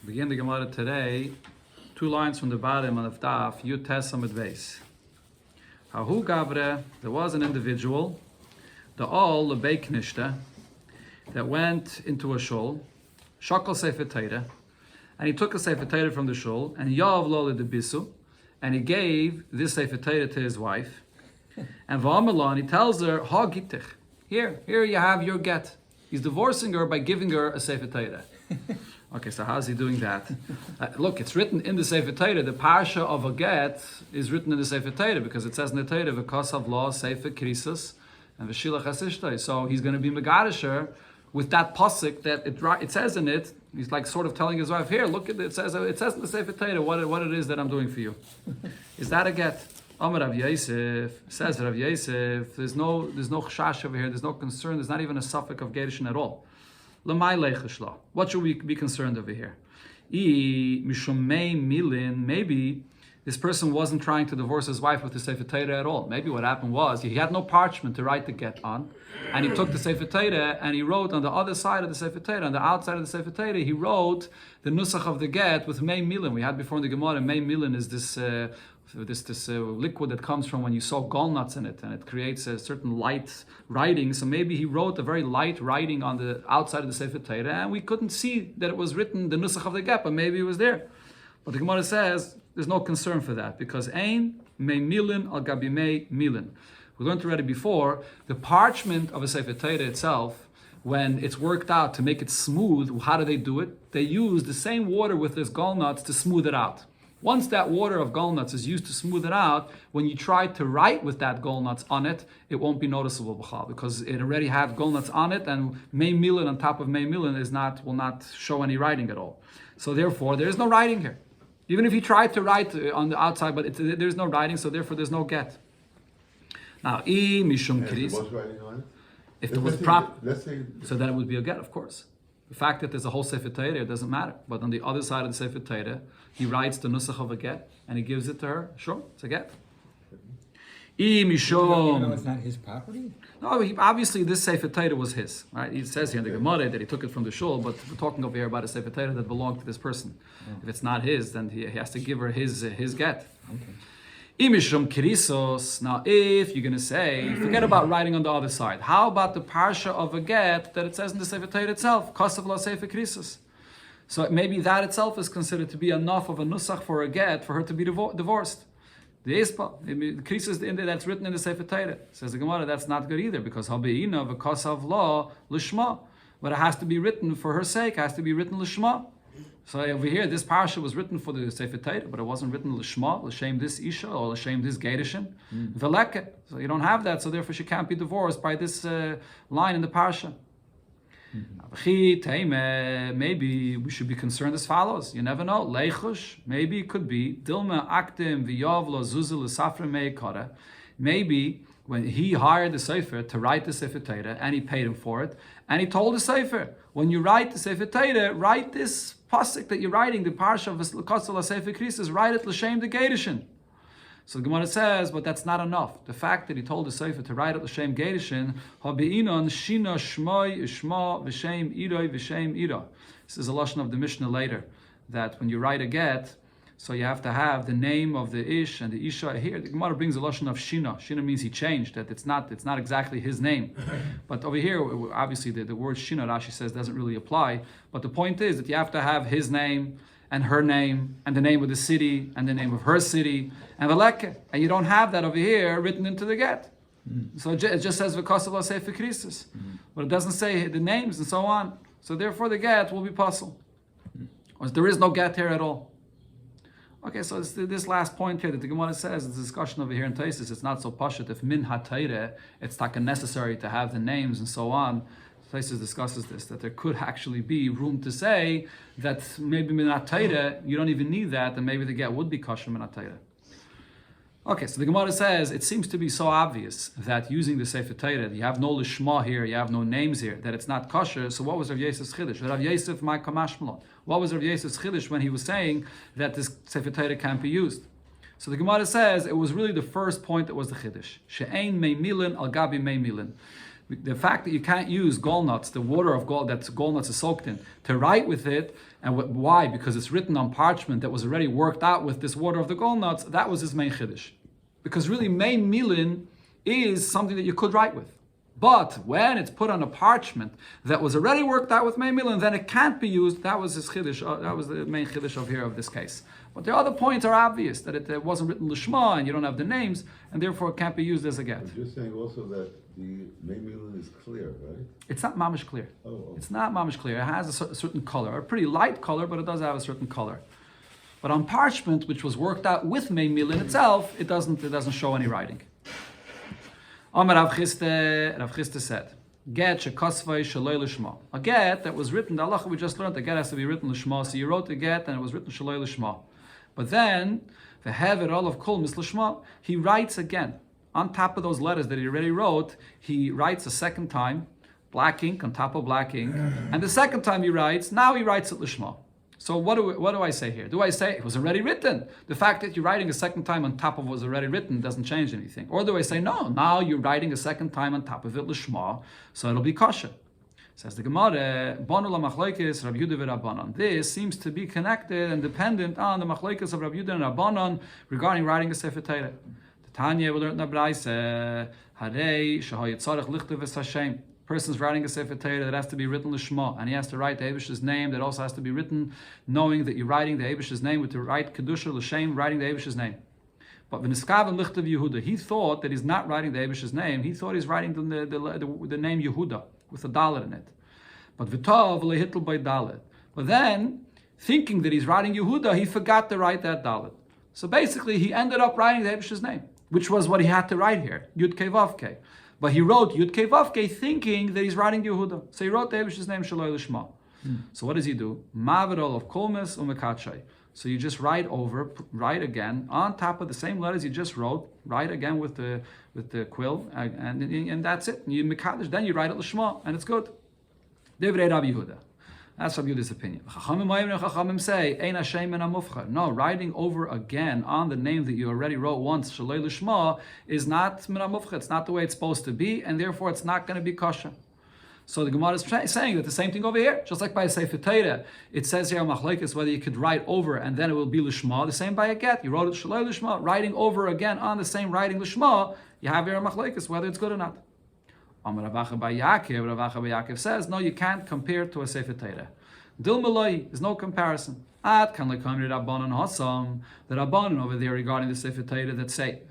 Begin the Gemara today, 2 lines from the bottom of Daf, Yud Tes Amud Beis. Hahu Gavre, there was an individual, the Ol Lebei Knishta, that went into a shul, Shakal Sefer Torah, and he took a Sefer Torah from the shul, and Yav Lo Ledebisu, and he gave this Sefer Torah to his wife, and V'amalon, he tells her, Ha Gittin, here you have your get. He's divorcing her by giving her a Sefer Torah. Okay, so how's he doing that? Look, it's written in the Sefer Torah. The parsha of a get is written in the Sefer Torah because it says in the Torah, "V'kosav law Sefer Krisus and v'shilach hasishtay." So he's going to be megadisher with that pasuk that it says in it. He's like sort of telling his wife, "Here, look at it. It says in the Sefer Torah what it is that I'm doing for you." Is that a get? Amar Rav Yosef says Rav Yosef. There's no chash over here. There's no concern. There's not even a suffix of gerushin at all. What should we be concerned over here? Maybe this person wasn't trying to divorce his wife with the Sefer Torah at all. Maybe what happened was he had no parchment to write the get on, and he took the Sefer Torah and he wrote on the other side of the Sefer Torah, on the outside of the Sefer Torah, he wrote the nusach of the get with mei milin. We had before in the Gemara, mei milin is this liquid that comes from when you soak gallnuts in it, and it creates a certain light writing. So maybe he wrote a very light writing on the outside of the Sefer Torah, and we couldn't see that it was written the nusach of the get, but maybe it was there. But the Gemara says there's no concern for that because ein mei milin al gabi mei milin. We learned already before the parchment of a Sefer Torah itself. When it's worked out to make it smooth, how do they do it? They use the same water with this gallnuts to smooth it out. Once that water of gallnuts is used to smooth it out, when you try to write with that gallnuts on it, it won't be noticeable because it already has gallnuts on it, and mei milin on top of mei milin will not show any writing at all. So therefore, there is no writing here. Even if he tried to write on the outside, but there's no writing, so therefore there's no get. Now, mishum kiris. If there was so then it would be a get, of course. The fact that there's a whole Sefer Torah, it doesn't matter. But on the other side of the Sefer Torah, he writes the nusach of a get, and he gives it to her. Sure, it's a get. It's not his property? No, obviously this Sefer Torah was his. Right? He says here in the Gemara that he took it from the shul, but we're talking over here about a Sefer Torah that belonged to this person. Oh. If it's not his, then he has to give her his get. Okay. Imishum kirisos. Now, if you're going to say, forget about writing on the other side. How about the parsha of a get that it says in the Sefer Torah itself? Kosav la Sefer Krisus. So maybe that itself is considered to be enough of a nusach for a get for her to be divorced. The ispa, the krisus that's written in the Sefer Torah. Says the Gemara, that's not good either because habeina v'kosav la lishma. But it has to be written for her sake. It has to be written lishma. So over here, this parsha was written for the Sefer Torah, but it wasn't written l'shma, l'shem this isha, or l'shem this gerushin, v'leke. So you don't have that, so therefore she can't be divorced by this line in the parsha. Maybe we should be concerned as follows. You never know. Leichush, maybe it could be Dilma aktim v'yav lo zuzil l'safre meikara. Maybe when he hired the Sefer to write the Sefer Torah, and he paid him for it, and he told the Sefer, when you write the Sefer Torah, write this pasuk that you're writing, the parsha of L'Kotzal Sefer Krisus, write it l'shem the gerushin. So the Gemara says, but that's not enough. The fact that he told the Sefer to write it l'shem gerushin, habi'inon shina shmoi ishma v'shem iroi v'shem ira. This is a lashon of the Mishnah later, that when you write a get, so you have to have the name of the ish and the isha. Here, the Gemara brings a lashon of shina. Shina means he changed, that it's not exactly his name. But over here, obviously the word shina, Rashi says, doesn't really apply. But the point is that you have to have his name and her name and the name of the city and the name of her city and veleke. And you don't have that over here written into the get. So it just says v'kosav la sefer krisus. But it doesn't say the names and so on. So therefore the get will be puzzle. Or there is no get here at all. Okay, so it's this last point here that the Gemara says, the discussion over here in Taisis, it's not so pashut. If min ha-Torah, it's not necessary to have the names and so on. Taisis discusses this, that there could actually be room to say that maybe min ha-Torah, you don't even need that, and maybe the get would be kosher min ha-Torah. Okay, so the Gemara says, it seems to be so obvious that using the Sefer Torah, you have no lishma here, you have no names here, that it's not kosher. So what was Rav Yosef's chiddush? Rav Yosef my kamashmalon. What was Rav Yosef's chiddush when he was saying that this Sefer Torah can't be used? So the Gemara says, it was really the first point that was the chiddush. She'ein mei milin al gabi mei milin. The fact that you can't use gallnuts, the water of gall that gallnuts is soaked in, to write with it, and why? Because it's written on parchment that was already worked out with this water of the gallnuts. That was his main chiddush. Because really, main milin is something that you could write with. But when it's put on a parchment that was already worked out with main milin, then it can't be used. That was his chiddush. That was the main chiddush of this case. But the other points are obvious, that it wasn't written lishma, and you don't have the names, and therefore it can't be used as a get. But you're saying also that the main milin is clear, right? It's not mamish clear. Oh. It's not mamish clear. It has a certain color, a pretty light color, but it does have a certain color. But on parchment, which was worked out with main milin itself, it doesn't show any writing. Amar Rav Chisda said, get shekosvay shaloi lishma. A get that was written, the halacha we just learned, the get has to be written lishma. So you wrote the get and it was written shaloi lishma. But then, the hever all of kol mis lishma, he writes again. On top of those letters that he already wrote, he writes a second time, black ink on top of black ink. And the second time he writes it lishma. So what do I say here? Do I say it was already written? The fact that you're writing a second time on top of what was already written doesn't change anything. Or do I say, no, now you're writing a second time on top of it, lishma, so it'll be kosher. Says the Gemara, Banu la machlokes Rav Yehuda v'Rabbanan. This seems to be connected and dependent on the machlokes of Rav Yehuda and Rabbanan regarding writing a Sefer Torah. The Tanya we learned in the Braise, Harei shehayit tzarich lichtav es Hashem. Person's writing a Sefer Torah that has to be written lishma, and he has to write the Eibish's name. That also has to be written, knowing that you're writing the Eibish's name with the right kedusha l'shem, writing the Eibish's name. But v'niskav lichtav Yehuda, he thought that he's not writing the Eibish's name. He thought he's writing the name Yehuda with a dalet in it. But v'tov lehitl by dalet. But then, thinking that he's writing Yehuda, he forgot to write that dalet. So basically, he ended up writing the Eibish's name, which was what he had to write here, Yud Kei Vav Kei. But he wrote Yud Kei Vav Kei thinking that he's writing Yehuda. So he wrote the Eibish's name Shaloi Lishma. So what does he do? Mavidol of Kolmes umekachay. So you just write again on top of the same letters you just wrote. Write again with the quill, and that's it. You mekadosh, then you write it Lishma, and it's good. Divrei Rabbi Yehuda. That's Rabbi Yehuda's opinion. Chachamim say, Ein Hashem and Amufcha. No, writing over again on the name that you already wrote once, Shalei Lishma, is not min Amufcha. It's not the way it's supposed to be, and therefore it's not going to be kosher. So the Gemara is saying that the same thing over here, just like by a Sefer Torah, it says here machlokes whether you could write over and then it will be Lishma. The same by a get. You wrote it Shalei Lishma, writing over again on the same writing Lishma, you have here a machlokes whether it's good or not. Amar Rav Acha bar Yaakov says, no, you can't compare it to a Sefer Torah. Dil Maloi, there's no comparison. Ad kan lekamri Rabbanan Hasam, the Rabbanan over there regarding the Sefer Torah that say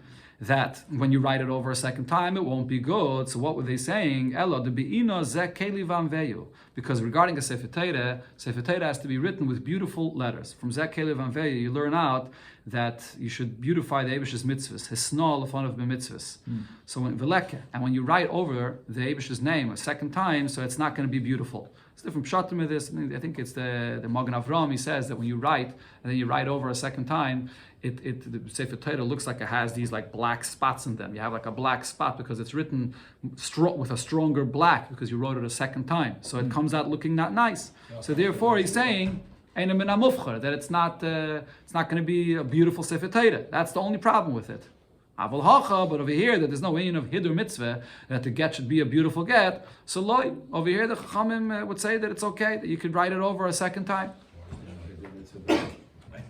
that when you write it over a second time, it won't be good. So what were they saying? Elo de beina zeh keli vanveyu. Because regarding a Sefer Torah has to be written with beautiful letters. From zeh keli vanveyu, you learn out that you should beautify the Eibish's mitzvahs, hisnal fun of the mitzvahs. So when veleke, and when you write over the Eibish's name a second time, so it's not going to be beautiful. It's different pshatim with this. I think it's the Magen Avram. He says that when you write and then you write over a second time, the Sefer Torah looks like it has these like black spots in them. You have like a black spot because it's written with a stronger black because you wrote it a second time. So it comes out looking not nice. So therefore, he's saying that it's not going to be a beautiful Sefer Torah. That's the only problem with it. But over here, that there's no union of hidur mitzvah, that the get should be a beautiful get. So loy, over here, the Chachamim would say that it's okay, that you could write it over a second time.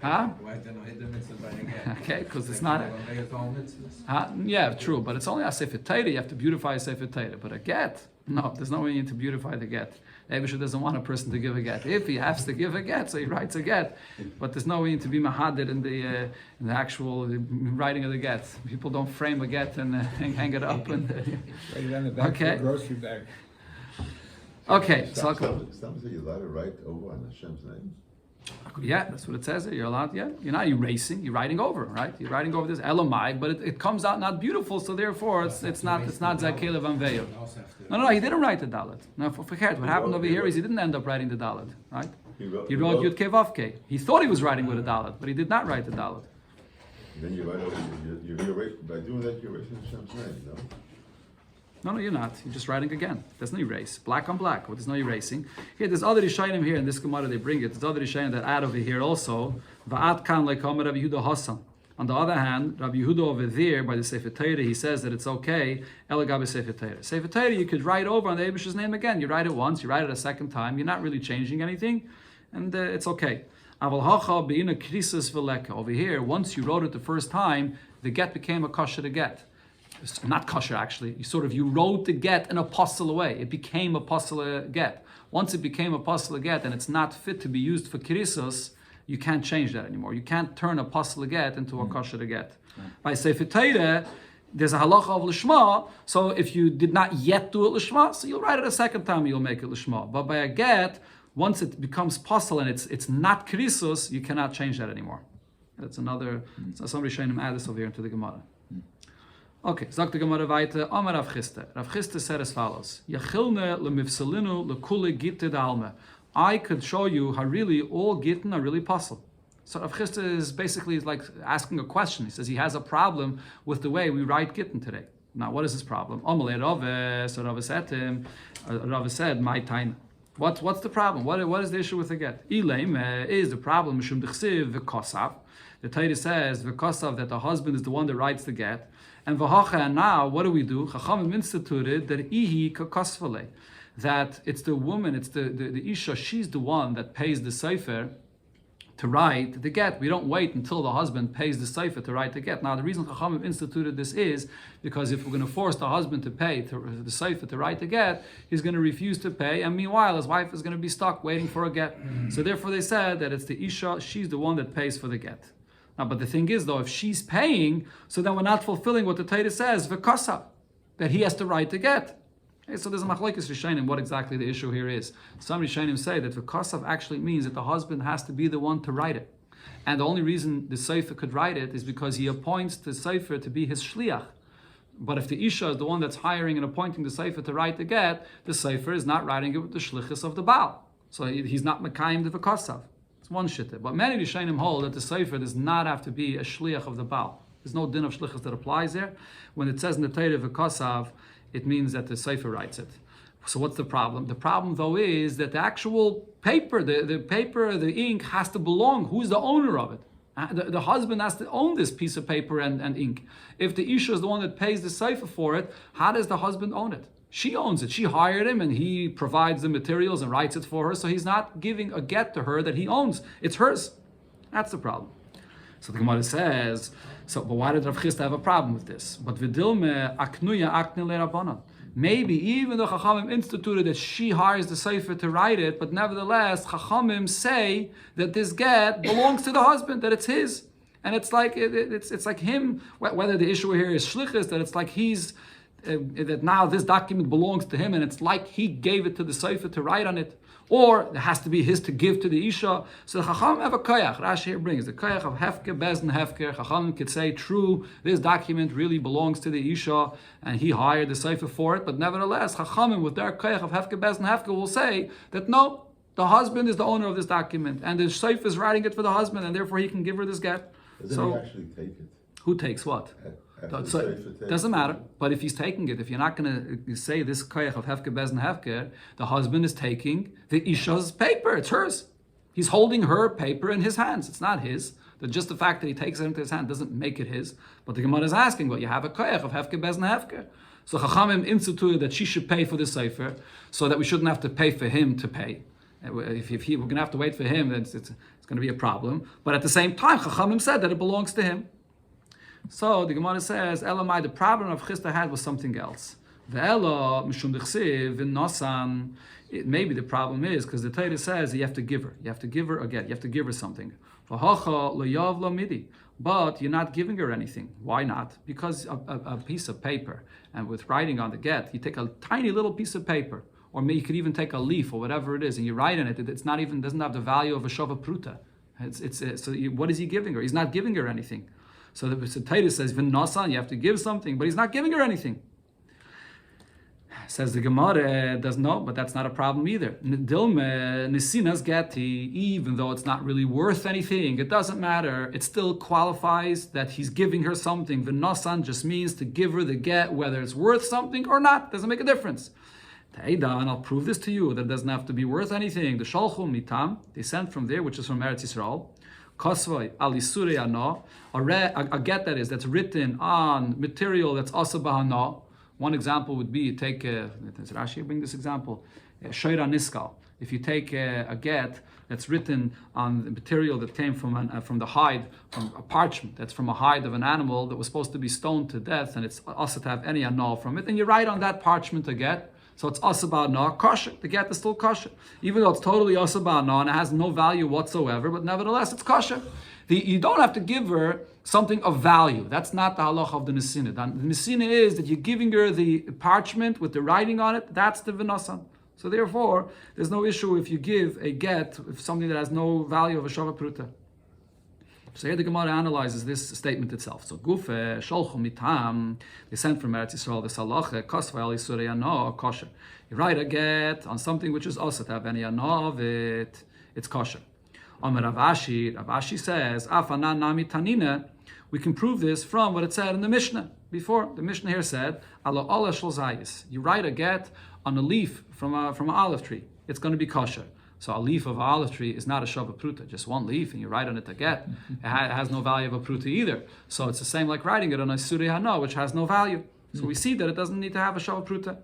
Huh? Okay, because it's not. Yeah, true, but it's only a Sefer Torah. You have to beautify a Sefer Torah. But a get, no, there's no way to beautify the get. Eibusha doesn't want a person to give a get. If he has to give a get, so he writes a get. But there's no way to be mahadir in the actual writing of the get. People don't frame a get and hang it up and write it on the back of the grocery bag. Okay, so Sometimes you're allowed to write over on Hashem's name. Yeah, that's what it says there. You're allowed, yeah. You're not erasing, you're writing over, right? You're writing over this Elamai, but it comes out not beautiful, so therefore it's not Zakelev Anveyo. No, he didn't write the Dalet. No, forget what happened over here is he didn't end up writing the Dalet, right? He wrote Yud Kei Vav Kei. He thought he was writing with a Dalet, but he did not write the Dalet. Then you write over, by doing that, you're erasing Hashem's name, no? No, you're not. You're just writing again. There's no erase. Black on black. Well, there's no erasing. Here, there's other Rishayim here in this Gemara. They bring it. There's other Rishayim that add over here also. Va'at kan le'kamer Rabbi Yehuda Hasan. On the other hand, Rabbi Yehuda over there by the Sefer Torah, he says that it's okay. Elagabe Sefer Torah. Sefer Torah, you could write over on the Eibish's name again. You write it once, you write it a second time. You're not really changing anything, and it's okay. Over here, once you wrote it the first time, the get became a kosher to get. It's not kosher actually. You wrote the get in a apostle way. It became a apostle get. Once it became a apostle get and it's not fit to be used for krisos, you can't change that anymore. You can't turn a apostle get into a kosher to get. By Sefer Torah, there's a halacha of lishma. So if you did not yet do it lishma, so you'll write it a second time. You'll make it lishma. But by a get, once it becomes apostle and it's not krisos, you cannot change that anymore. That's another. So somebody showing him add this over here into the Gemara. Okay, sagt die Gemara weiter. Amar Rav Chisda. Rav Chisda said as follows: Yachilne lemivsalinu lekule Gittin alme. I could show you how really all Gittin are really possible. So Rav Chisda is basically like asking a question. He says he has a problem with the way we write Gittin today. Now, what is his problem? Amalei Rave. So Rave said to him, Rave said, "My time. What's the problem? What is the issue with the get? Ilaim is the problem. Mishum dechsiv v'kosav. The Torah says v'kosav that the husband is the one that writes the get. And now, what do? Chachamim instituted that ihi kakosvale, that it's the woman, it's the isha, she's the one that pays the sefer to write the get. We don't wait until the husband pays the sefer to write the get. Now, the reason Chachamim instituted this is because if we're going to force the husband to pay the sefer to write the get, he's going to refuse to pay, and meanwhile, his wife is going to be stuck waiting for a get. So therefore, they said that it's the isha, she's the one that pays for the get. Now, but the thing is, though, if she's paying, so then we're not fulfilling what the Torah says, v'kasa, that he has to write the get. Okay, so there's a machlokes rishonim what exactly the issue here is. Some rishonim say that v'kasav actually means that the husband has to be the one to write it. And the only reason the sefer could write it is because he appoints the sefer to be his shliach. But if the isha is the one that's hiring and appointing the sefer to write the get, the sefer is not writing it with the shlichus of the Baal. So he's not mekayim the v'kasav. One shitta, but many Rishonim hold that the sefer does not have to be a shliach of the Baal. There's no din of shlichus that applies there. When it says in the Torah v'kosav, it means that the sefer writes it. So what's the problem? The problem though is that the actual paper, the paper, the ink has to belong. Who's the owner of it? The husband has to own this piece of paper and ink. If the isha is the one that pays the sefer for it, how does the husband own it? She owns it. She hired him and he provides the materials and writes it for her. So he's not giving a get to her that he owns. It's hers. That's the problem. So the Gemara says, but why did Rav Chisda have a problem with this? But v'dilme aknuya akne le'rabbanan. Maybe even though Chachamim instituted that she hires the sefer to write it, but nevertheless Chachamim say that this get belongs to the husband, that it's his. And it's like it's like him, whether the issue here is shlichus, that it's like he's that now this document belongs to him and it's like he gave it to the sefer to write on it, or it has to be his to give to the isha. So the Chacham have a koyach. Rashi here brings the koyach of hefker, bezn hefker. Chacham could say, true, this document really belongs to the isha and he hired the sefer for it, but nevertheless Chachamim with their koyach of hefker, bezn hefker will say that no, the husband is the owner of this document and the sefer is writing it for the husband and therefore he can give her this get. Doesn't he actually take it? Who takes what? So it doesn't matter. But if he's taking it, if you're not going to say this koyach of hefker, bezn hefker, the husband is taking the isha's paper. It's hers. He's holding her paper in his hands. It's not his. Just the fact that he takes it into his hand doesn't make it his. But the Gemara is asking, well, you have a koyach of hefker, bezn hefker. So Chachamim instituted that she should pay for the sefer, so that we shouldn't have to pay for him to pay. If we're going to have to wait for him, then it's going to be a problem. But at the same time, Chachamim said that it belongs to him. So the Gemara says, Elamai, the problem of Chisda had was something else. Ve'ela mishum dechsiv v'nosan. Maybe the problem is because the Torah says you have to give her. You have to give her a get. You have to give her something. V'hacha loyav lamidi. But you're not giving her anything. Why not? Because a piece of paper, and with writing on the get, you take a tiny little piece of paper, or maybe you could even take a leaf or whatever it is, and you write on it. It's not even doesn't have the value of a shova pruta. What is he giving her? He's not giving her anything. So the Torah says, "V'nasan," you have to give something, but he's not giving her anything. Says the Gemara, does no, but that's not a problem either. Dilme nisinas geti, even though it's not really worth anything, it doesn't matter. It still qualifies that he's giving her something. V'nasan just means to give her the get, whether it's worth something or not. Doesn't make a difference. Ta'ida, and I'll prove this to you that it doesn't have to be worth anything. The shalchum mitam, they sent from there, which is from Eretz Yisrael. Kosvoi alisure ano, a get that's written on material that's also bahana. One example would be take Rashi bring this example, shoira niskal. If you take a get that's written on the material that came from the hide, from a parchment that's from a hide of an animal that was supposed to be stoned to death, and it's also to have any annul from it, and you write on that parchment a get, so it's asaba na kosher. The get is still kosher, even though it's totally asaba na and it has no value whatsoever, but nevertheless it's kosher. You don't have to give her something of value. That's not the halacha of the nesina. The nesina is that you're giving her the parchment with the writing on it. That's the v'nasan. So therefore, there's no issue if you give a get with something that has no value of a shava pruta. So here the Gemara analyzes this statement itself. So gufe sholchu mitam, they sent from Eretz Yisrael this halacha kosva al yisurei ano kosher. You write a get on something which is also to have any ano of it, it's kosher. Amar Rav Ashi says afanan nami tanina. We can prove this from what it said in the Mishnah before. The Mishnah here said alo ola shel zayis. You write a get on a leaf from an olive tree. It's going to be kosher. So a leaf of an olive tree is not a shava pruta, just one leaf, and you write on it a get. It has no value of a pruta either. So it's the same like writing it on a surei hana, which has no value. So we see that it doesn't need to have a shava pruta.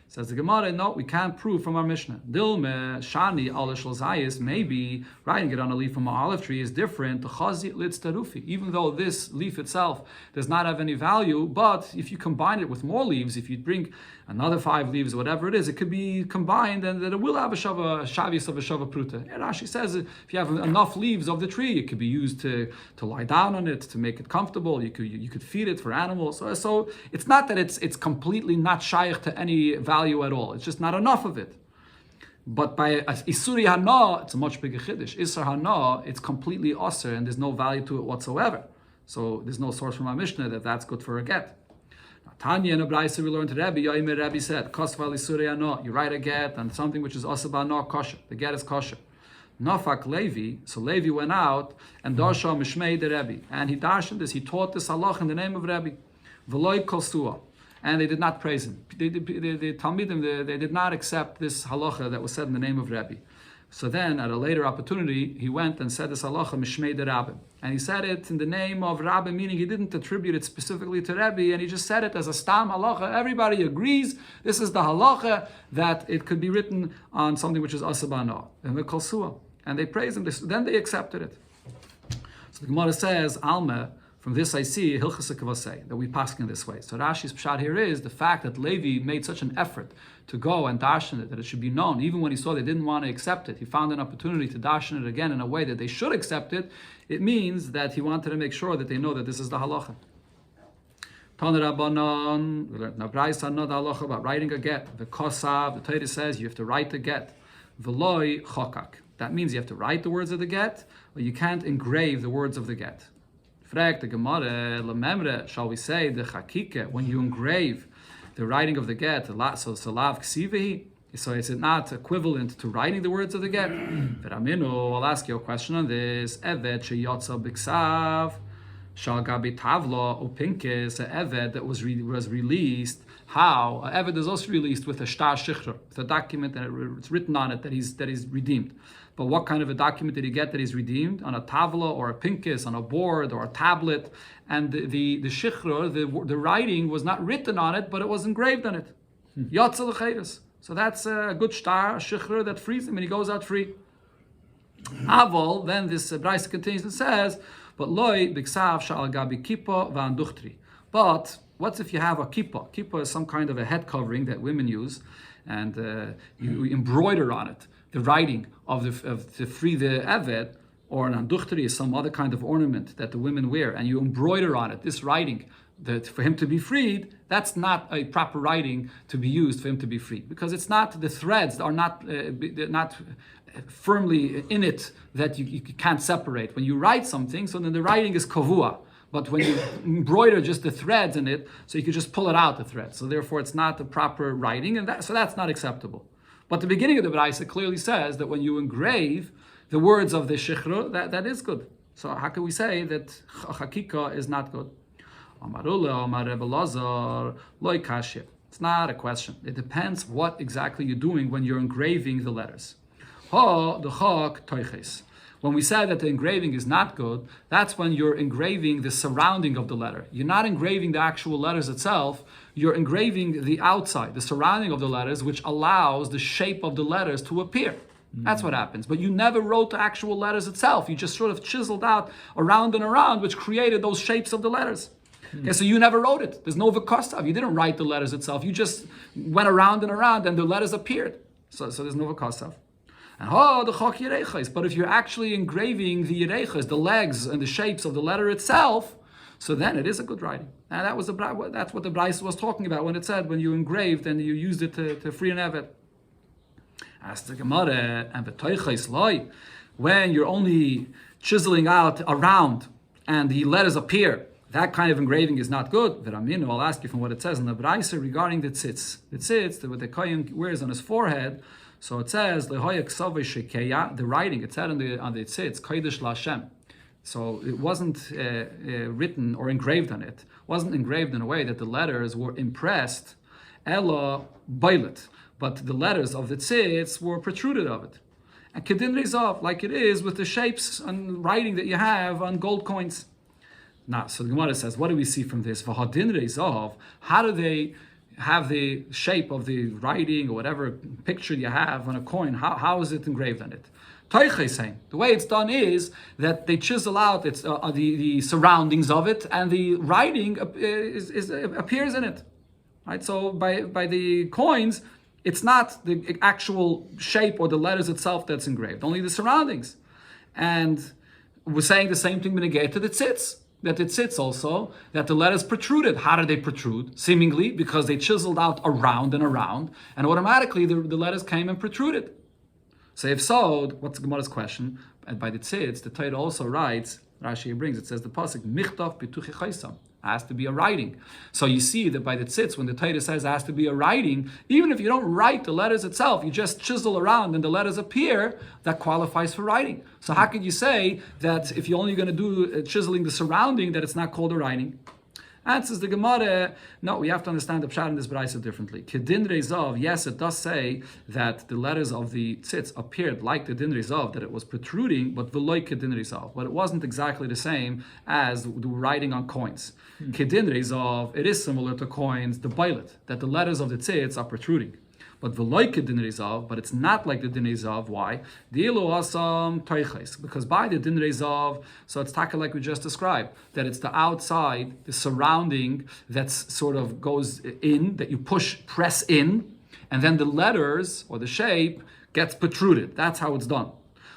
Says the Gemara, no, we can't prove from our Mishnah. Dilme shani ala shel zayis, maybe writing it on a leaf from an olive tree is different. The chazi litz tarufi, even though this leaf itself does not have any value, but if you combine it with more leaves, if you bring another 5 leaves, whatever it is, it could be combined, and that it will have a shavis of a shava pruta. And Rashi says if you have enough leaves of the tree, it could be used to lie down on it, to make it comfortable. You could feed it for animals. So it's not that it's completely not shaykh to any value at all. It's just not enough of it. But by Isuri Hana, it's a much bigger chiddush. Isur Hana, it's completely osir, and there's no value to it whatsoever. So there's no source from our Mishnah that that's good for a get. Tanya in a Braisa we learned to Rebbe. Yoimer Rebbe said, "Kosval Isuri Hana." You write a get on something which is osir ba'ana kosher. The get is kosher. Nafak Levi. So Levi went out and darsha mishmei the Rebbe, and he darshan this. He taught this halach in the name of Rebbe. V'loi kosua. And they did not praise him. The Talmidim, they did not accept this halacha that was said in the name of Rebbe. So then, at a later opportunity, he went and said this halacha mishmei de Rabbi, and he said it in the name of Rabbi, meaning he didn't attribute it specifically to Rebbe, and he just said it as a stam halacha. Everybody agrees this is the halacha that it could be written on something which is asabana and the kolsua, and they praised him. Then they accepted it. So the Gemara says, Alma. From this I see Hilchas Kavasei, that we pass in this way. So Rashi's pshat here is the fact that Levi made such an effort to go and darshan it, that it should be known, even when he saw they didn't want to accept it. He found an opportunity to darshan it again in a way that they should accept it. It means that he wanted to make sure that they know that this is the halacha. Tana Rabbanon, we learned Nabraisa another halacha about writing a get. The Kosav, the Torah says you have to write the get. V'loi chokak. That means you have to write the words of the get, or you can't engrave the words of the get. The Gemara, lememre, shall we say the chakike, when you engrave the writing of the get, so lav ksivehi, so is it not equivalent to writing the words of the get? Veraminu, I'll ask you a question on this. Evet sheyotza b'ksav, shal gabi tavla upinkis, a evet that was released. How? A evet is also released with a shtar shichra, with a document that it's written on it that he's redeemed. But what kind of a document did he get that he's redeemed? On a tavla or a pinkis, on a board or a tablet. And the shichra, the writing was not written on it, but it was engraved on it. Yotza l'cheiros. So that's a good shtar, a shichra that frees him and he goes out free. Aval, then this Braisa continues and says, but loy b'ksav shal gabi kippah v'anduchtri. But what if you have a kippah? Kippah is some kind of a head covering that women use, and you embroider on it the writing of to free the evet, or an anduchteri is some other kind of ornament that the women wear, and you embroider on it this writing that for him to be freed. That's not a proper writing to be used for him to be freed, because it's not, the threads are not firmly in it that you can't separate. When you write something, so then the writing is kavua. But when you embroider just the threads in it, so you can just pull it out, the threads. So therefore it's not the proper writing, and so that's not acceptable. But the beginning of the Braisa clearly says that when you engrave the words of the shichra, that is good. So how can we say that chakika is not good? It's not a question. It depends what exactly you're doing when you're engraving the letters. The chak toiches. When we say that the engraving is not good, that's when you're engraving the surrounding of the letter. You're not engraving the actual letters itself, you're engraving the outside, the surrounding of the letters, which allows the shape of the letters to appear. That's what happens. But you never wrote the actual letters itself. You just sort of chiseled out around and around, which created those shapes of the letters. Okay, so you never wrote it. There's no v'kostav. You didn't write the letters itself. You just went around and the letters appeared. So there's no v'kostav. And the chok yereches. But if you're actually engraving the yereches, the legs and the shapes of the letter itself, so then it is a good writing. And that's what the Bryce was talking about when it said when you engraved and you used it to free an evet. As the Gemara and the Teiches loy, when you're only chiseling out around and the letters appear, that kind of engraving is not good. V'raminu, I'll ask you from what it says in the Braisa regarding the tzitz. The tzitz, what the kohen wears on his forehead. So it says lehoya ksavei shekeya. The writing it said on the tzitz kodesh laHashem. So it wasn't written or engraved on it. It wasn't engraved in a way that the letters were impressed. Ella bailet. But the letters of the tzitz were protruded of it. And Gittin rezav, like it is with the shapes and writing that you have on gold coins. Now, so the Gemara says, what do we see from this? V'hadin rezav, how do they have the shape of the writing or whatever picture you have on a coin? How is it engraved on it? The way it's done is that they chisel out the surroundings of it, and the writing appears in it. Right? So by the coins, it's not the actual shape or the letters itself that's engraved, only the surroundings. And we're saying the same thing to the tzitz, that it sits also, that the letters protruded. How did they protrude? Seemingly because they chiseled out around and around, and automatically the letters came and protruded. So if so, what's the Gemara's question? And by the tzitz, the Torah also writes, Rashi brings, it says the pasuk, Michtav b'tuchi chaysam. Has to be a writing. So you see that by the tzitz, when the Torah says it has to be a writing, even if you don't write the letters itself, you just chisel around and the letters appear, that qualifies for writing. So how could you say that if you're only going to do chiseling the surrounding, that it's not called a writing? Answers the Gemara, no, we have to understand the pshat in this brayso differently. Kedin rezav, yes, it does say that the letters of the tzitz appeared like the din rezav, that it was protruding, but v'loy kedin rezav. But it wasn't exactly the same as the writing on coins. Kedin rezav, it is similar to coins, the bailet, that the letters of the tzitz are protruding. But v'loy kedin rezav, but it's not like the din rezav. Why? Dilu asam teiches, because by the din rezav, so it's taka like we just described, that it's the outside, the surrounding that's sort of goes in, that you press in, and then the letters or the shape gets protruded. That's how it's done.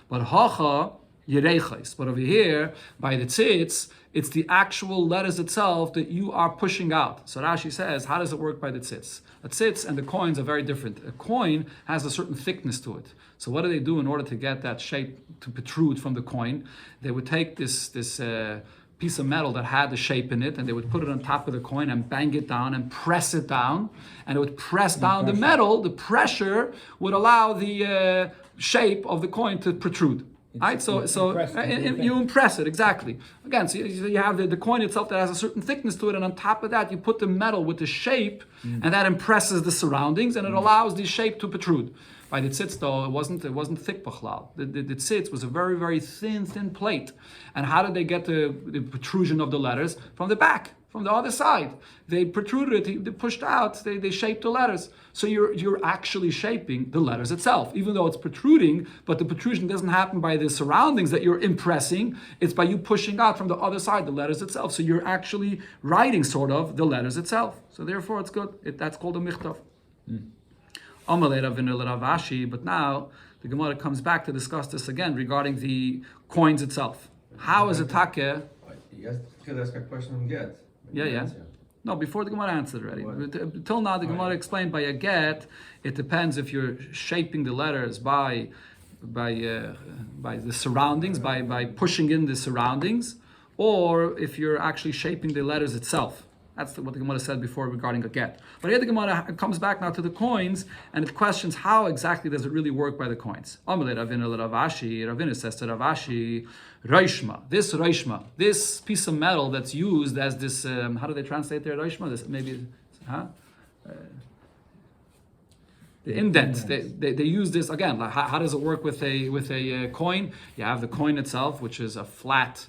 But hacha yereches, but over here by the tzitz, it's the actual letters itself that you are pushing out. So Rashi says, how does it work by the tzitz? A tzitz and the coins are very different. A coin has a certain thickness to it. So what do they do in order to get that shape to protrude from the coin? They would take this piece of metal that had the shape in it, and they would put it on top of the coin and bang it down and press it down, and it would press down the metal. The pressure would allow the shape of the coin to protrude. Right, so you impress it, exactly. Again, so you have the coin itself that has a certain thickness to it, and on top of that, you put the metal with the shape, and that impresses the surroundings, and it allows the shape to protrude. By the tzitz, though, it wasn't thick b'chlal. The tzitz was a very, very thin plate. And how did they get the protrusion of the letters? From the back, from the other side. They protruded it, they pushed out, they shaped the letters. So you're actually shaping the letters itself, even though it's protruding, but the protrusion doesn't happen by the surroundings that you're impressing, it's by you pushing out from the other side the letters itself. So you're actually writing sort of the letters itself. So therefore it's good. That's called a michtav. But now the Gemara comes back to discuss this again regarding the coins itself. How is a take? You could ask a question on get. Yeah. No, before the Gemara answered already. Till now, the Gemara explained by a get, it depends if you're shaping the letters by the surroundings, by pushing in the surroundings, or if you're actually shaping the letters itself. That's what the Gemara said before regarding a get. But here the Gemara comes back now to the coins, and it questions how exactly does it really work by the coins. Ravina says to Ravashi, Reishma, this piece of metal that's used as this, how do they translate there, Reishma? This maybe, The indent. They use this again. Like how does it work with a coin? You have the coin itself, which is a flat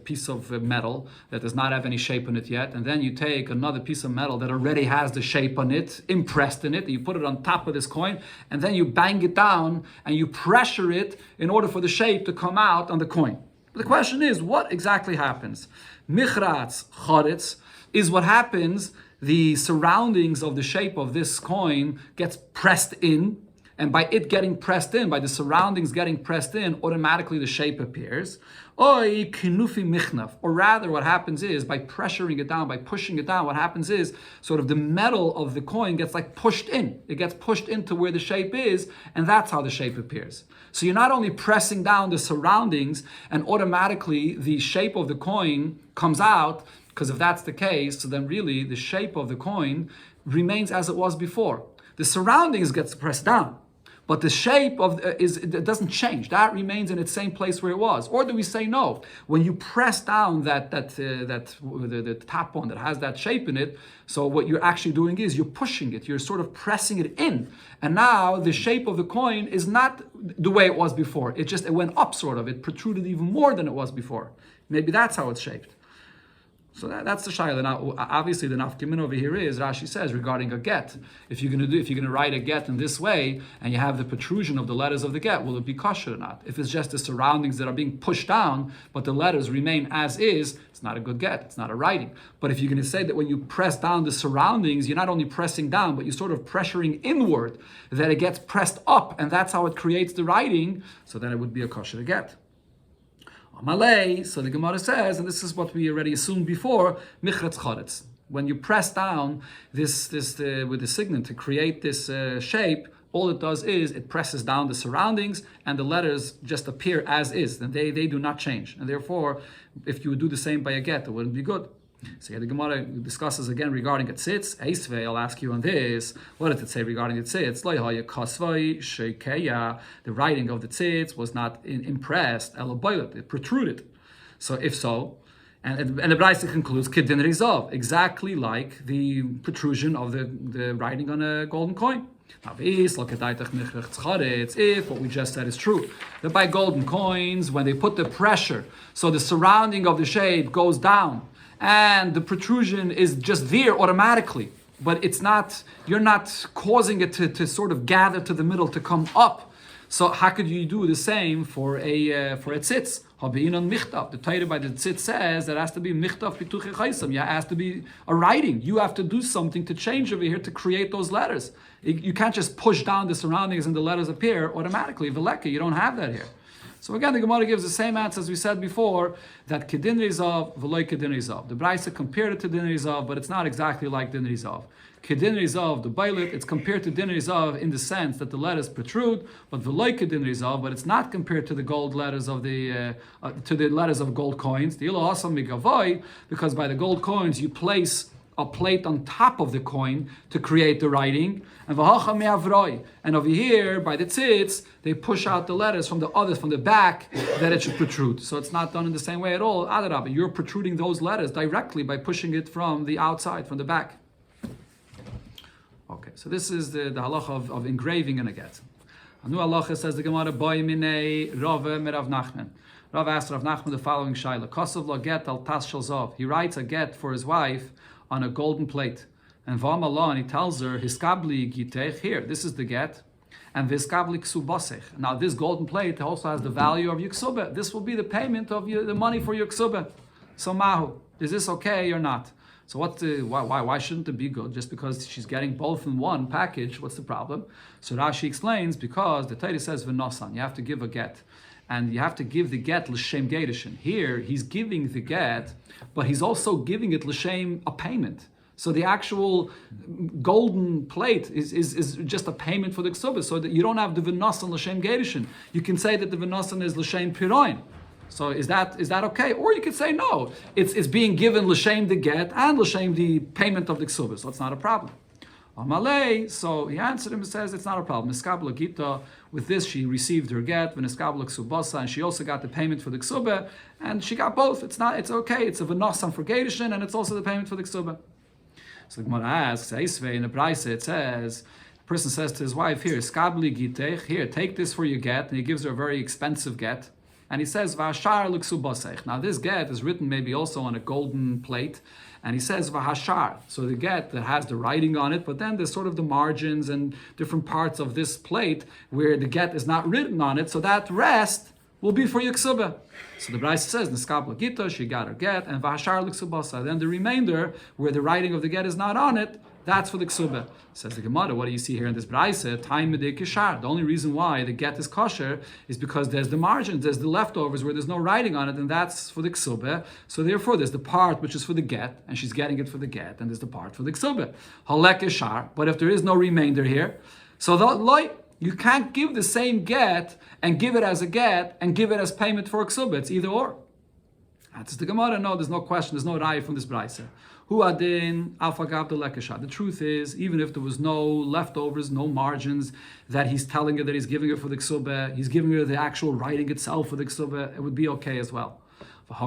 piece of metal that does not have any shape on it yet, and then you take another piece of metal that already has the shape on it, impressed in it, and you put it on top of this coin, and then you bang it down and you pressure it in order for the shape to come out on the coin. But the question is, what exactly happens? Michratz choretz is what happens. The surroundings of the shape of this coin gets pressed in, and by it getting pressed in, by the surroundings getting pressed in, automatically the shape appears. Or rather, what happens is, by pressuring it down, by pushing it down, what happens is, sort of the metal of the coin gets like pushed in. It gets pushed into where the shape is, and that's how the shape appears. So you're not only pressing down the surroundings, and automatically the shape of the coin comes out, because if that's the case, so then really the shape of the coin remains as it was before. The surroundings gets pressed down, but the shape of it doesn't change. That remains in its same place where it was. Or do we say no? When you press down the top one that has that shape in it, so what you're actually doing is you're pushing it. You're sort of pressing it in, and now the shape of the coin is not the way it was before. It went up sort of. It protruded even more than it was before. Maybe that's how it's shaped. So that's the shayla. Now, obviously, the nafkamin over here is Rashi says regarding a get. If you're going to write a get in this way, and you have the protrusion of the letters of the get, will it be kosher or not? If it's just the surroundings that are being pushed down, but the letters remain as is, it's not a good get. It's not a writing. But if you're going to say that when you press down the surroundings, you're not only pressing down, but you're sort of pressuring inward, that it gets pressed up, and that's how it creates the writing. So then it would be a kosher get. Malay, so the Gemara says, and this is what we already assumed before, michratz choretz. When you press down this with the signet to create this shape, all it does is it presses down the surroundings, and the letters just appear as is, and they do not change. And therefore, if you would do the same by a get, it wouldn't be good. So the Gemara discusses again regarding a tzitz. Eisvei, I'll ask you on this. What did it say regarding the tzitz? The writing of the tzitz was not impressed. It protruded. So if so, and the Braisa concludes, Gittin rizov, exactly like the protrusion of the writing on a golden coin. If what we just said is true, that by golden coins, when they put the pressure, so the surrounding of the shape goes down, and the protrusion is just there automatically, but it's not, you're not causing it to sort of gather to the middle, to come up. So how could you do the same for a tzitz? The Torah by the tzitz says that it has to be michtav pituche chaisam. It has to be a writing. You have to do something to change over here to create those letters. You can't just push down the surroundings and the letters appear automatically. Veleka, you don't have that here. So again, the Gemara gives the same answer as we said before, that Gittin Rizav, V'loi Gittin Rizav. The Braisa compared it to Din Rizav, but it's not exactly like Din Rizav. Gittin Rizav, the Bailit, it's compared to Din Rizav in the sense that the letters protrude, but V'loi Gittin Rizav, but it's not compared to the gold letters of the letters of gold coins. The Ilo Asam Migavoy, because by the gold coins you place a plate on top of the coin to create the writing, and over here by the tzitz they push out the letters from the back that it should protrude. So it's not done in the same way at all. Adarabah, you're protruding those letters directly by pushing it from the outside, from the back. Okay, so this is the halacha of engraving in a get. Anu halacha says the Gemara boy minei Rave merav Nachman. Rav asked Rav Nachman the following shaila: Kosav lo get al tas shel zav. He writes a get for his wife on a golden plate. And V'amallah, and he tells her, Hiskabli gitech, here, this is the get, and Hiskabli ksubasech. Now this golden plate also has the value of your ksubah. This will be the payment of the money for your ksubah. So mahu, is this okay or not? So why shouldn't it be good? Just because she's getting both in one package, what's the problem? So Rashi explains, because the Torah says v'nosan, you have to give a get. And you have to give the get l'shem gedushin. Here, he's giving the get, but he's also giving it l'shem a payment. So the actual golden plate is just a payment for the ksubah, so that you don't have the v'nosan l'shem gedushin. You can say that the v'nosan is l'shem piroin. So is that okay? Or you could say no, it's being given l'shem the get and l'shem the payment of the ksubah, so it's not a problem. Amalei, so he answered him and says it's not a problem. Niskabla Gita, with this she received her get, v'niskabla ksubasa, and she also got the payment for the ksubah, and she got both. It's okay. It's a v'nosan for gedushin, and it's also the payment for the ksubah. So the Gemara asks, Eisvei in the Braisa it says, person says to his wife, here, skabli gitech, here, take this for your get, and he gives her a very expensive get. And he says, V'hashar l'ksu basech. Now this get is written maybe also on a golden plate. And he says, V'hashar. So the get that has the writing on it, but then there's sort of the margins and different parts of this plate where the get is not written on it. So that rest will be for your ksuba. So the Braisa says, Neskabla Gita, she got her get, and V'hashar l'ksu basech. Then the remainder, where the writing of the get is not on it, that's for the ksuba. Says the Gemara, what do you see here in this Braisa? Time medei kishar. The only reason why the get is kosher is because there's the margins, there's the leftovers where there's no writing on it, and that's for the ksuba. So therefore, there's the part which is for the get, and she's getting it for the get, and there's the part for the ksuba. Halek kishar. But if there is no remainder here, so you can't give the same get and give it as a get and give it as payment for a ksuba. It's either or. That's the Gemara. No, there's no question. There's no raya from this Braisa. The truth is, even if there was no leftovers, no margins, that he's telling her that he's giving her for the ksuba, he's giving her the actual writing itself for the ksuba, it would be okay as well. But the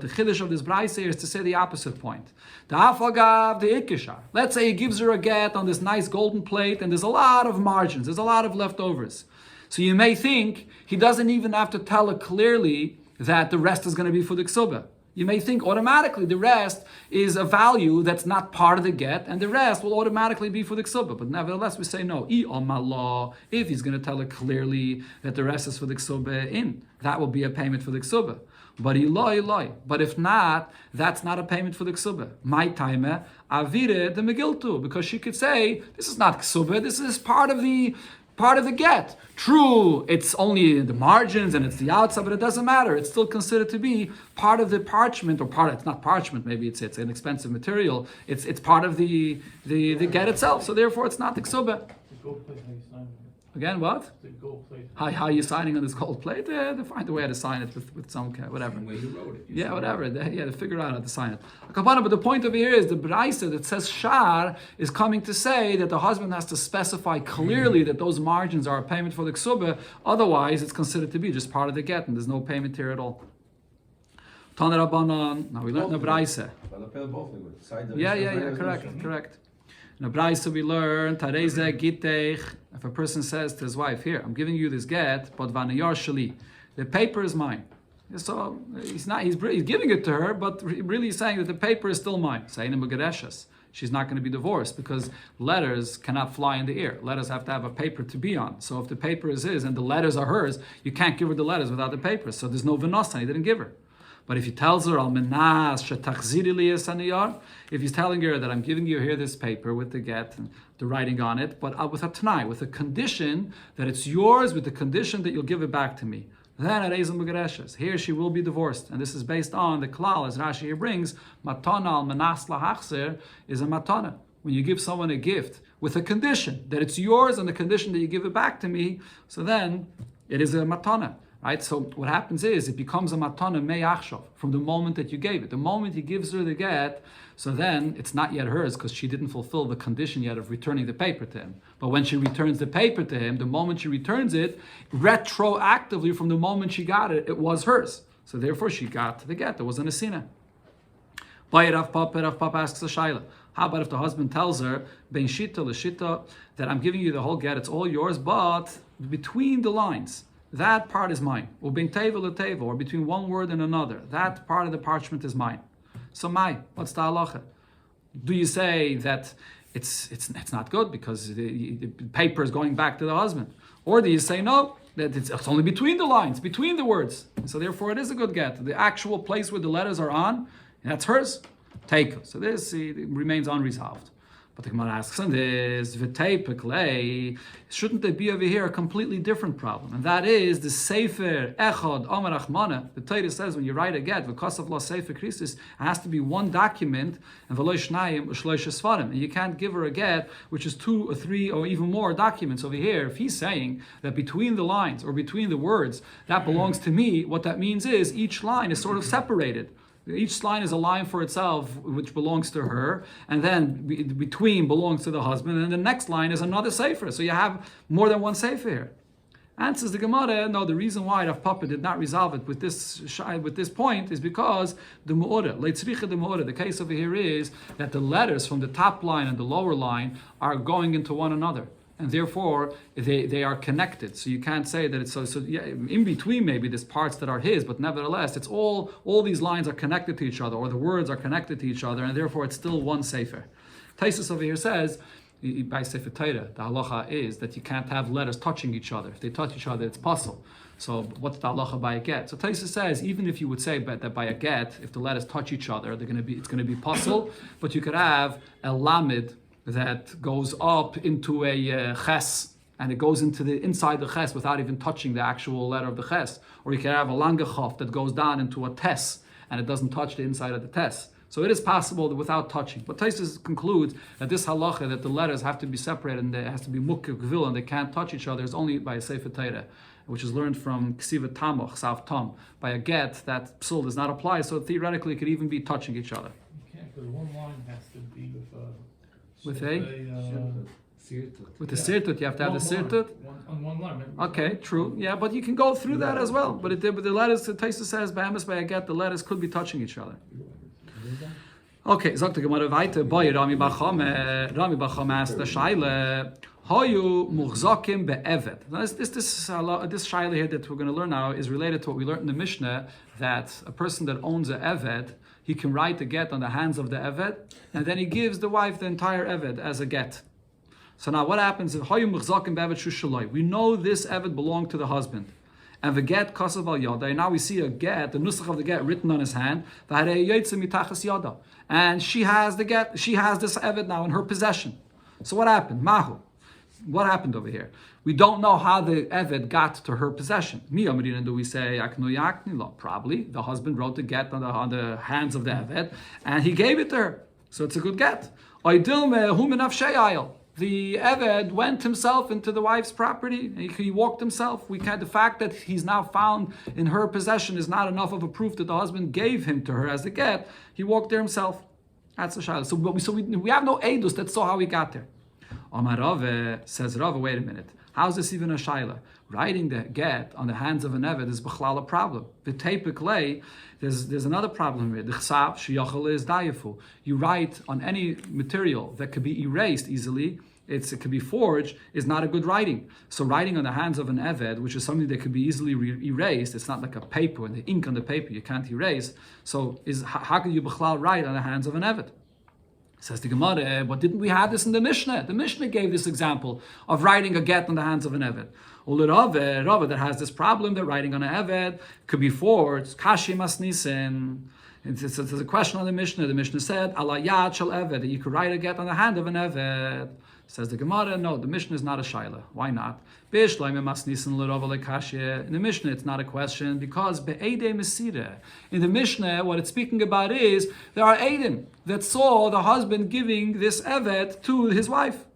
chiddush of this Braisa is to say the opposite point. Let's say he gives her a get on this nice golden plate, and there's a lot of margins, there's a lot of leftovers. So you may think he doesn't even have to tell her clearly that the rest is going to be for the ksuba. You may think automatically the rest is a value that's not part of the get, and the rest will automatically be for the ksuba. But nevertheless, we say no. If he's going to tell her clearly that the rest is for the ksuba, that will be a payment for the ksuba. But iloi. But if not, that's not a payment for the ksuba. My timer avire the megiltu, because she could say this is not ksuba. This is part of the get. True, it's only the margins and it's the outside, but it doesn't matter. It's still considered to be part of the parchment, it's not parchment, maybe it's an expensive material. It's part of the get itself. So therefore it's not the ksuba. Again, what? How are you signing on this gold plate? They find a way to sign it with some whatever. Same way you wrote it. Yeah, whatever. They figure out how to sign it. But the point over here is the Braisa that says shar is coming to say that the husband has to specify clearly that those margins are a payment for the ksuba. Otherwise, it's considered to be just part of the get, and there's no payment here at all. Tana Rabbanan. Now we learned the Braisa. Yeah. Correct. In the Braisa we learn Tareze Gitech. If a person says to his wife, "Here, I'm giving you this get, but vanayar shali, the paper is mine." So he's giving it to her, but really he's saying that the paper is still mine. Saying in Megareshes, she's not going to be divorced because letters cannot fly in the air. Letters have to have a paper to be on. So if the paper is his and the letters are hers, you can't give her the letters without the paper. So there's no v'nosan. He didn't give her. But if he tells her, if he's telling her that I'm giving you here this paper with the get and the writing on it, but with a t'nai, with a condition that it's yours, with the condition that you'll give it back to me, then here she will be divorced. And this is based on the klal, as Rashi here brings, matana al manas lahachzer is a matana. When you give someone a gift with a condition that it's yours and the condition that you give it back to me, so then it is a matana. Right, so what happens is it becomes a matana me'achshav from the moment that you gave it. The moment he gives her the get, so then it's not yet hers because she didn't fulfill the condition yet of returning the paper to him. But when she returns the paper to him, the moment she returns it, retroactively from the moment she got it, it was hers. So therefore she got the get. There wasn't a sinah. Rav Papa asks a shaila. How about if the husband tells her, Ben shita l'shita, that I'm giving you the whole get, it's all yours, but between the lines, that part is mine. Or bin teva l'teva, or between one word and another, that part of the parchment is mine. So what's the halacha? Do you say that it's not good because the paper is going back to the husband? Or do you say no, that it's only between the lines, between the words, so therefore it is a good get. The actual place where the letters are on, that's hers. Take it. So this remains unresolved. But the Gemara asks on this, shouldn't there be over here a completely different problem? And that is the Sefer Echad Amar Achmana. The Torah says when you write a get, v'kasav la Sefer Christus, it has to be one document, and v'lo shnayim u'shloisha svarim. And you can't give her a get which is 2 or 3 or even more documents over here. If he's saying that between the lines or between the words, that belongs to me, what that means is each line is sort of separated. Each line is a line for itself, which belongs to her, and then between belongs to the husband, and the next line is another sefer. So you have more than one sefer here. Answers the Gemara, no, the reason why Rav Papa did not resolve it with this point is because the Mu'ura, Leitzricha the Mu'ura, the case over here is that the letters from the top line and the lower line are going into one another. And therefore, they are connected. So you can't say that it's so yeah, in between maybe there's parts that are his, but nevertheless, it's all these lines are connected to each other, or the words are connected to each other, and therefore it's still one sefer. Taisus over here says, by Sefer Torah, the halacha is that you can't have letters touching each other. If they touch each other, it's puzzle. So what's the halacha by a get? So Taisa says, even if you would say that by a get, if the letters touch each other, it's going to be puzzle, but you could have a lamed that goes up into a ches, and it goes into the inside the ches without even touching the actual letter of the ches. Or you can have a langechof that goes down into a tes, and it doesn't touch the inside of the tes. So it is possible that without touching. But Taisus concludes that this halacha, that the letters have to be separated and there has to be mukkah gvil and they can't touch each other, is only by a Sefer Torah, which is learned from Ksiva Tamoch, Sav Tom. By a get, that psul does not apply, so theoretically it could even be touching each other. You can't, because one line has to be With with the sirtut, you have to have the sirtut. On one line. Okay, true. Yeah, but you can go through that as well. But the letters, Taisus says, by a get, the letters could be touching each other. Okay, sagt die Gemara weiter, bei Rami Bachame asked the Shaila, Hayu muchzakim be'eved. This Shaila here that we're going to learn now is related to what we learned in the Mishnah, that a person that owns an Eved, he can write a get on the hands of the Eved, and then he gives the wife the entire Eved as a get. So now what happens if Hayu muchzakim be'eved shushaloi? We know this Eved belonged to the husband. And the get kasav al yada. Now we see a get, the nusach of the get written on his hand. And she has the get. She has this eved now in her possession. So what happened? Mahu. What happened over here? We don't know how the eved got to her possession. Do we say probably the husband wrote the get on the hands of the eved, and he gave it to her. So it's a good get. The Eved went himself into the wife's property. He walked himself. The fact that he's now found in her possession is not enough of a proof that the husband gave him to her as a get. He walked there himself. That's a shayla. So we have no edus that saw how he got there. Omar Rave says, Rave, wait a minute. How's this even a shayla? Writing the get on the hands of an Eved is b'chlal a problem. The tapik lay, there's another problem here. The chsav sheyachal is dayafu. You write on any material that could be erased easily. It could be forged, is not a good writing. So writing on the hands of an Eved, which is something that could be easily erased, it's not like a paper, and the ink on the paper you can't erase. So how can you b'chlal write on the hands of an Eved? Says the Gemara, but didn't we have this in the Mishnah? The Mishnah gave this example of writing a get on the hands of an Eved. Rava that has this problem that writing on an Eved could be forged. Kashi masnisen. It's a question on the Mishnah. The Mishnah said, Allah yad shel Eved, that you could write a get on the hand of an Eved. Says the Gemara, no, the Mishnah is not a shaila. Why not? In the Mishnah, it's not a question because be'edei mesira. In the Mishnah, what it's speaking about is there are Eidim that saw the husband giving this Evet to his wife.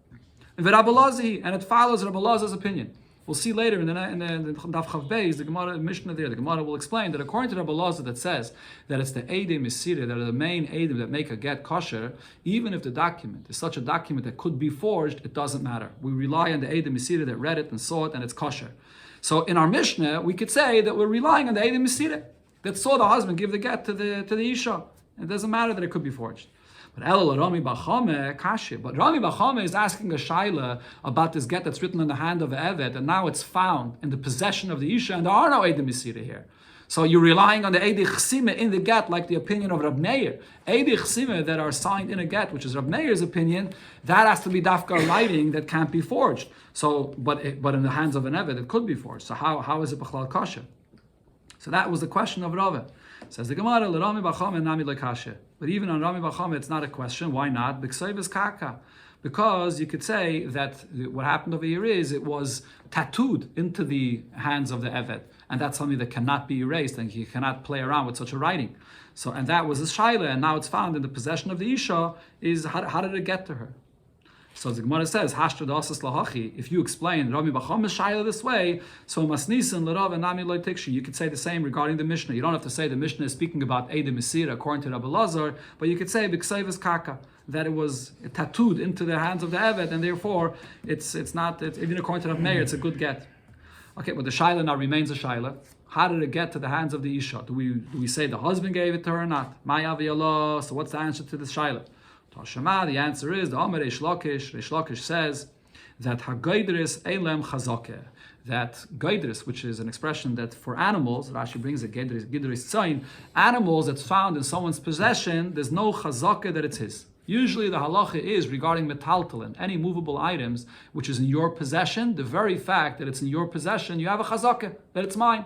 And it follows Rabbi Lazar's opinion. We'll see later in the Daf Chav Beis, the Gemara Mishnah there, the Gemara will explain that according to Rabbi Lazar that says that it's the Eidim Misira, that are the main Eidim that make a get kosher, even if the document is such a document that could be forged, it doesn't matter. We rely on the Eidim Misira that read it and saw it and it's kosher. So in our Mishnah, we could say that we're relying on the Eidim Misira that saw the husband give the get to the Isha. It doesn't matter that it could be forged. But Rami Bachame is asking a shaila about this get that's written on the hand of Eved, and now it's found in the possession of the Isha, and there are no Eidei Mesira here. So you're relying on the Eidei Chsime in the get, like the opinion of Rab Meir. Eidei Chsime that are signed in a get, which is Rab Meir's opinion, that has to be dafka writing that can't be forged. So, but in the hands of an Eved, it could be forged. So how is it B'chlal Kasha? So that was the question of Rava. Says the Gemara, Rami Bachame Nami Lekashe. But even on Rami Bachame, it's not a question. Why not? B'ksayv kaka. Because you could say that what happened over here is it was tattooed into the hands of the Eved. And that's something that cannot be erased, and you cannot play around with such a writing. So, and that was a shaila, and now it's found in the possession of the Isha, is how did it get to her? So the Gemara says, Hashtra dasas lahachi. If you explain Rami Bacham Shaila this way, so Masnisan Lerav and Nami Loy Tikshi, you could say the same regarding the Mishnah. You don't have to say the Mishnah is speaking about Eidei Mesira according to Rabbi Lazar, but you could say B'ksayvas Kaka, that it was tattooed into the hands of the Eved, and therefore it's even according to Rabbi Meir, it's a good get. Okay, but the shaila now remains a shaila. How did it get to the hands of the isha? Do we say the husband gave it to her or not? So what's the answer to this shaila? Tashema, the answer is the Amar Reish Lakish says that hagoidris elem chazakeh. That goidris, which is an expression that for animals, Rashi brings it, gidris tzayin, animals that's found in someone's possession, there's no chazakeh that it's his. Usually the halacha is regarding metaltalin, any movable items which is in your possession, the very fact that it's in your possession, you have a chazakeh, that it's mine.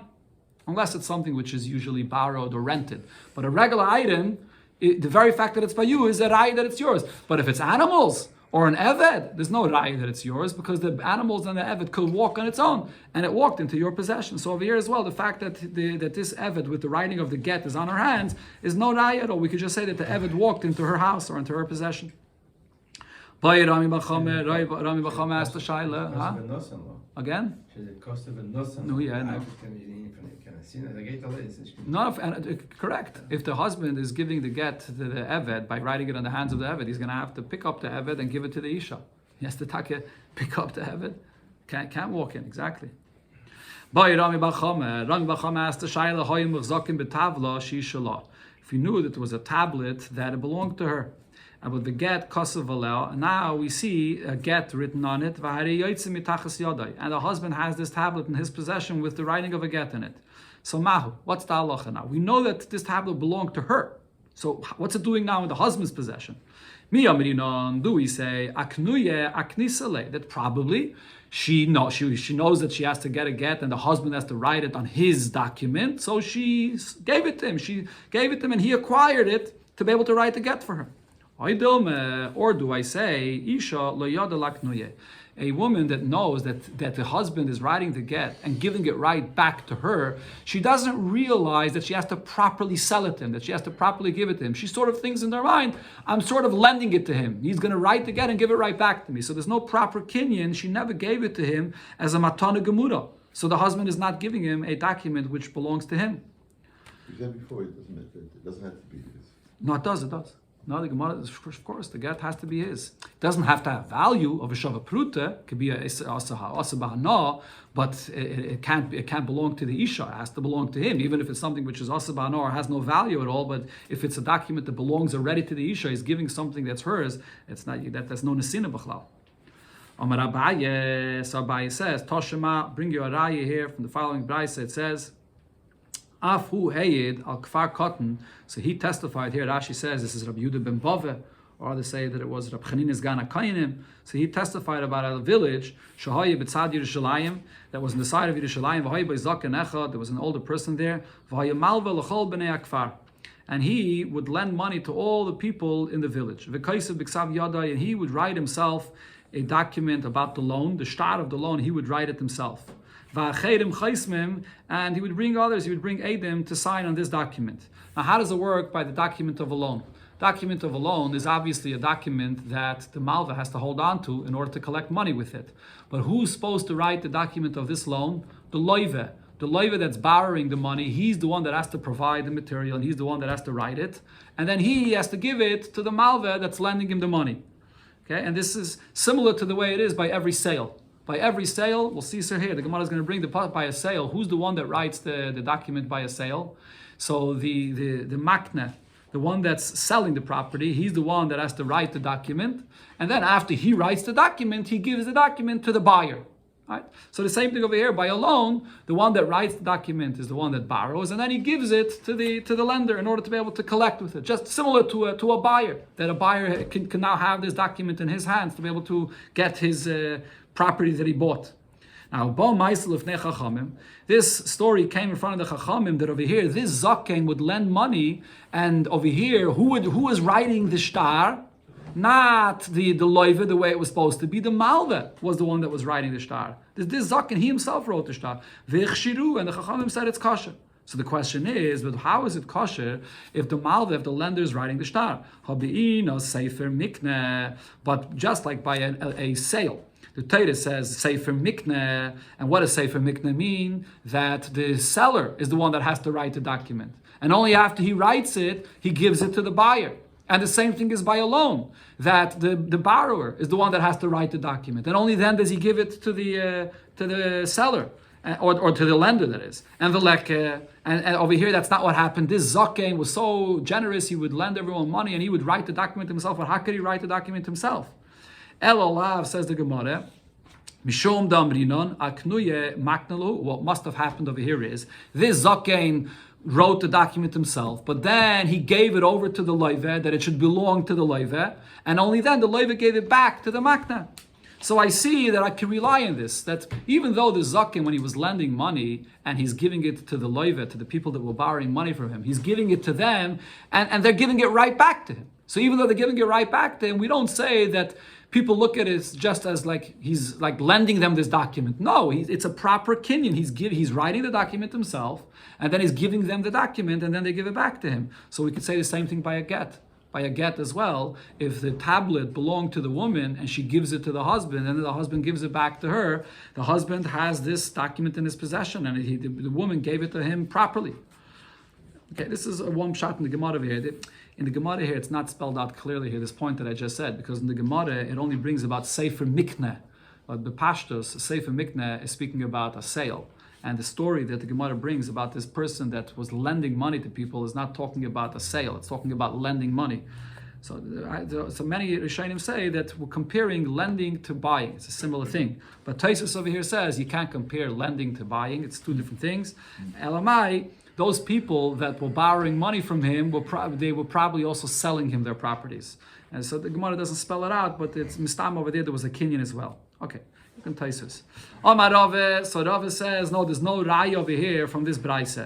Unless it's something which is usually borrowed or rented. But a regular item, the very fact that it's by you is a raya that it's yours. But if it's animals or an eved, there's no raya that it's yours because the animals and the eved could walk on its own and it walked into your possession. So over here as well, the fact that that this eved with the writing of the get is on her hands is no raya at all. We could just say that the eved walked into her house or into her possession. Rami Bachame asked the shaila, Again? No, yeah, no. Correct. If the husband is giving the get to the Eved by writing it on the hands of the Eved, he's going to have to pick up the Eved and give it to the Isha. He has to pick up the Eved. Can't walk in, exactly. Rami Bachame asked the shaila, if he knew that it was a tablet that it belonged to her. About the get kasav alel, now we see a get written on it, and the husband has this tablet in his possession with the writing of a get in it. So mahu, what's the halacha now? We know that this tablet belonged to her. So what's it doing now in the husband's possession? Do we say aknuye aknisale, that probably she knows that she has to get a get and the husband has to write it on his document, so she gave it to him. She gave it to him and he acquired it to be able to write the get for her. Or do I say, Isha lo yada laknuye, a woman that knows that the husband is writing the get and giving it right back to her, she doesn't realize that she has to properly sell it to him, that she has to properly give it to him. She sort of thinks in her mind, I'm sort of lending it to him. He's going to write the get and give it right back to me. So there's no proper kinyan. She never gave it to him as a matana gemura. So the husband is not giving him a document which belongs to him. You said before, it doesn't have to be his. No, it does. No, the Gemara, of course, the get has to be his. It doesn't have to have value of a shava pruta. It could be a asabahana, but it can't belong to the isha. It has to belong to him, even if it's something which is asabahana or has no value at all. But if it's a document that belongs already to the isha, he's giving something that's hers. It's not that's no nesina b'chlal. Amar Abaye, so Abaye says, Toshima, bring you a raya here from the following brayse. It says, Afu Hayid al Kfar Cotton. So he testified here. Rashi says this is Rabbi Yehuda ben Bove, or others say that it was Rabbi Chanina's Gana Kainim. So he testified about a village, Shahaya B'tzad Yerushalayim, that was in the side of Yerushalayim. V'haya B'Zaken Echad, there was an older person there. V'haya Malva L'chol B'nei Akfar, and he would lend money to all the people in the village. V'kaisav B'ksav Yadai, and he would write himself a document about the loan, the start of the loan. He would write it himself. And he would bring others, he would bring Eidim to sign on this document. Now, how does it work by the document of a loan? Document of a loan is obviously a document that the Malva has to hold on to in order to collect money with it. But who's supposed to write the document of this loan? The loive. The loive that's borrowing the money, he's the one that has to provide the material and he's the one that has to write it. And then he has to give it to the Malva that's lending him the money. Okay, and this is similar to the way it is by every sale. By every sale, we'll see here, the Gemara is going to bring the part by a sale. Who's the one that writes the document by a sale? So the makna, the one that's selling the property, he's the one that has to write the document. And then after he writes the document, he gives the document to the buyer. Right? So the same thing over here, by a loan, the one that writes the document is the one that borrows, and then he gives it to the lender in order to be able to collect with it. Just similar to a buyer, that a buyer can now have this document in his hands to be able to get his property that he bought. Now, this story came in front of the Chachamim that over here, this Zaken would lend money, and over here, who was writing the shtar? Not the loive, the way it was supposed to be. The Malva was the one that was writing the shtar. This Zaken, he himself wrote the shtar. V'chshiru, and the Chachamim said it's kosher. So the question is, but how is it kosher if the Malva, if the lender is writing the shtar? Habi'ina sefer mikne, but just like by a sale. The Torah says Sefer Mikneh, and what does Sefer Mikneh mean? That the seller is the one that has to write the document. And only after he writes it, he gives it to the buyer. And the same thing is by a loan, that the borrower is the one that has to write the document. And only then does he give it to the seller. or to the lender, that is. And the leke, and over here, that's not what happened. This zaken was so generous, he would lend everyone money, and he would write the document himself. But how could he write the document himself? El olav, says the Gemara, Mishom damrinon aknuye maknalu. What must have happened over here is this zaken wrote the document himself, but then he gave it over to the loive, that it should belong to the loive, and only then the loive gave it back to the makna. So I see that I can rely on this, that even though the zaken, when he was lending money and he's giving it to the loive, to the people that were borrowing money from him, he's giving it to them, and they're giving it right back to him. So even though they're giving it right back to him, we don't say that people look at it just as like he's like lending them this document. No, it's a proper kinyan. He's writing the document himself, and then he's giving them the document, and then they give it back to him. So we could say the same thing by a get. By a get as well, if the tablet belonged to the woman and she gives it to the husband, and then the husband gives it back to her, the husband has this document in his possession, and the woman gave it to him properly. Okay, this is a one shot in the Gemara here. In the Gemara here, it's not spelled out clearly here, this point that I just said, because in the Gemara, it only brings about Sefer Mikneh. But the Pashtos, Sefer Mikneh, is speaking about a sale. And the story that the Gemara brings about this person that was lending money to people is not talking about a sale, it's talking about lending money. So many Rishonim say that we're comparing lending to buying. It's a similar thing. But Taisus over here says you can't compare lending to buying. It's two different things. Elamai, those people that were borrowing money from him, they were probably also selling him their properties. And so the Gemara doesn't spell it out, but it's Mistam over there was a kinyan as well. Okay. Taisus. Omar Rave, so Rave says, no, there's no rai over here from this braise.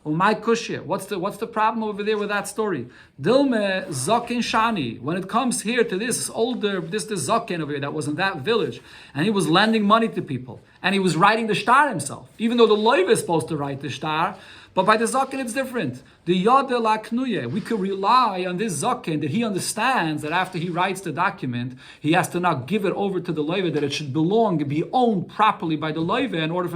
My kushya. What's the problem over there with that story? Dilme zaken shani. When it comes here to this zaken over here that was in that village, and he was lending money to people, and he was writing the shtar himself, even though the loiv is supposed to write the shtar. But by the zaken, it's different. The yada la knuye, we could rely on this zaken that he understands that after he writes the document, he has to now give it over to the loive, that it should belong, be owned properly by the loive in order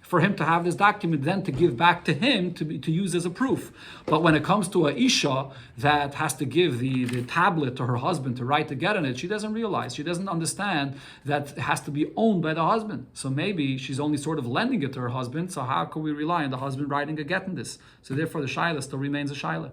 for him to have this document, then to give back to him to use as a proof. But when it comes to a isha that has to give the tablet to her husband to write the get on it, she doesn't realize, she doesn't understand that it has to be owned by the husband. So maybe she's only sort of lending it to her husband. So how can we rely on the husband writing a get in this? So therefore the shaila still remains a shaila.